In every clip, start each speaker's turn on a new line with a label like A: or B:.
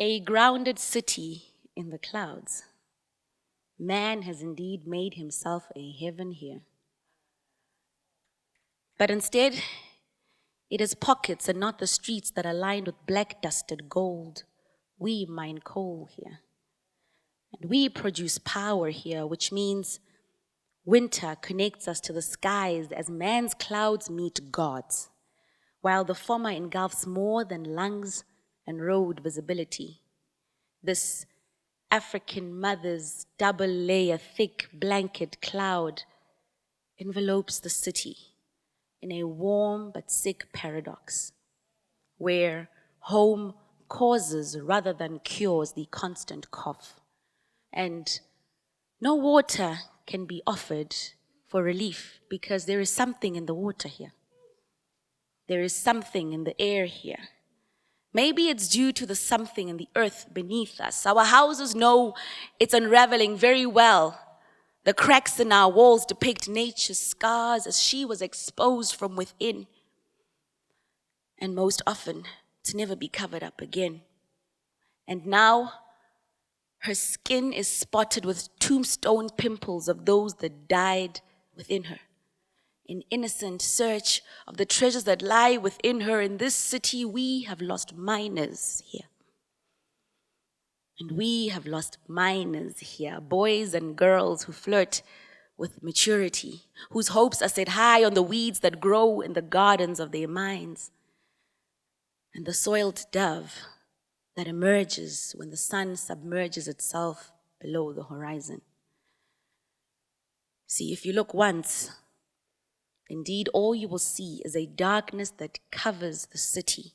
A: A grounded city in the clouds. Man has indeed made himself a heaven here. But instead, it is pockets and not the streets that are lined with black-dusted gold. We mine coal here. And we produce power here, which means winter connects us to the skies as man's clouds meet God's, while the former engulfs more than lungs and road visibility. This African mother's double-layer thick blanket cloud envelopes the city in a warm but sick paradox, where home causes rather than cures the constant cough, and no water can be offered for relief because there is something in the water here. There is something in the air here. Maybe it's due to the something in the earth beneath us. Our houses know it's unraveling very well. The cracks in our walls depict nature's scars as she was exposed from within. And most often, to never be covered up again. And now, her skin is spotted with tombstone pimples of those that died within her. In innocent search of the treasures that lie within her, in this city, we have lost miners here. And we have lost miners here, boys and girls who flirt with maturity, whose hopes are set high on the weeds that grow in the gardens of their minds. And the soiled dove that emerges when the sun submerges itself below the horizon. See, if you look once, indeed, all you will see is a darkness that covers the city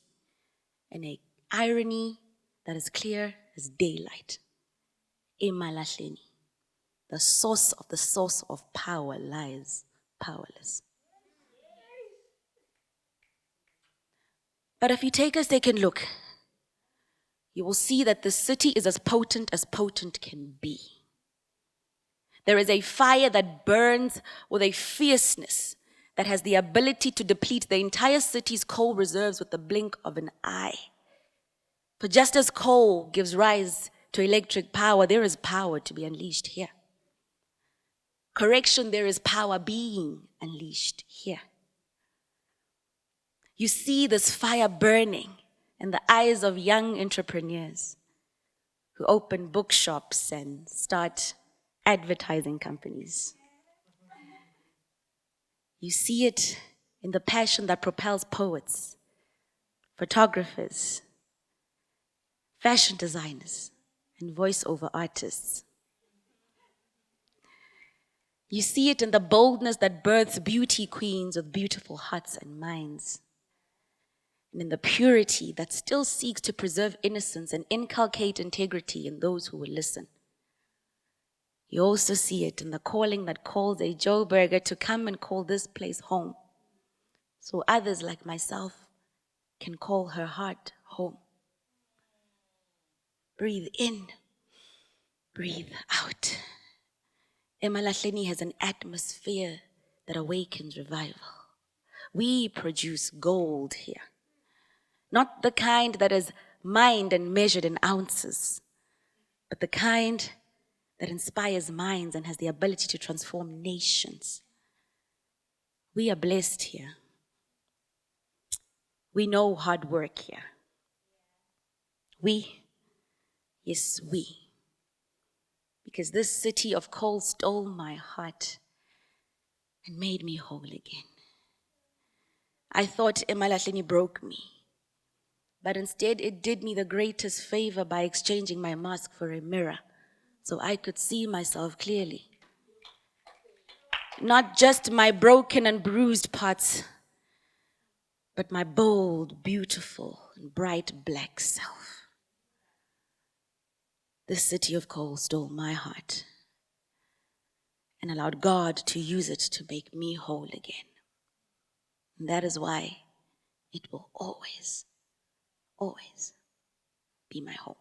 A: and a irony that is clear as daylight. Emalahleni, the source of power lies powerless. But if you take a second look, you will see that the city is as potent can be. There is a fire that burns with a fierceness that has the ability to deplete the entire city's coal reserves with the blink of an eye. For just as coal gives rise to electric power, there is power to be unleashed here. Correction, there is power being unleashed here. You see this fire burning in the eyes of young entrepreneurs who open bookshops and start advertising companies. You see it in the passion that propels poets, photographers, fashion designers, and voiceover artists. You see it in the boldness that births beauty queens with beautiful hearts and minds. And in the purity that still seeks to preserve innocence and inculcate integrity in those who will listen. You also see it in the calling that calls a Joburger to come and call this place home, so others like myself can call her heart home. Breathe in, breathe out. Emalahleni has an atmosphere that awakens revival. We produce gold here. Not the kind that is mined and measured in ounces, but the kind that inspires minds and has the ability to transform nations. We are blessed here. We know hard work here. Yes, we. Because this city of coal stole my heart and made me whole again. I thought Emalahleni broke me. But instead, it did me the greatest favor by exchanging my mask for a mirror so I could see myself clearly. Not just my broken and bruised parts, but my bold, beautiful, and bright black self. This city of coal stole my heart and allowed God to use it to make me whole again. And that is why it will always be my home.